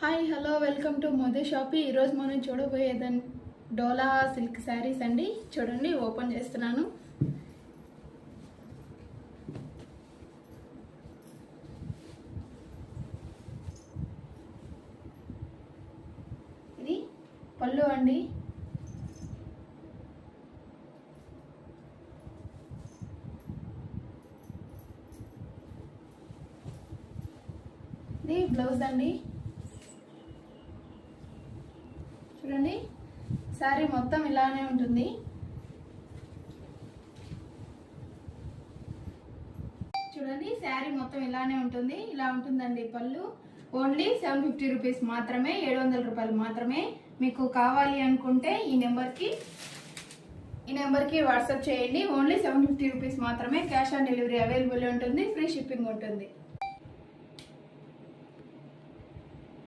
Hi hello welcome to Modi shoppy. ఈరోజు మనం చూడబోయేదని డోలా silk saris అండి. చూడండి, ఓపెన్ చేస్తున్నాను. ఇది పళ్ళు అండి. ఇది బ్లౌజ్ అండి. చూడండి, శారీ మొత్తం ఇలానే ఉంటుంది. చూడండి, శారీ మొత్తం ఇలానే ఉంటుంది. ఇలా ఉంటుందండి పళ్ళు. ఓన్లీ 750 రూపీస్ మాత్రమే, 700 రూపాయలు మాత్రమే. మీకు కావాలి అనుకుంటే ఈ నెంబర్కి వాట్సాప్ చేయండి. ఓన్లీ 750 రూపీస్ మాత్రమే. క్యాష్ ఆన్ డెలివరీ అవైలబుల్ ఉంటుంది. ఫ్రీ షిప్పింగ్ ఉంటుంది.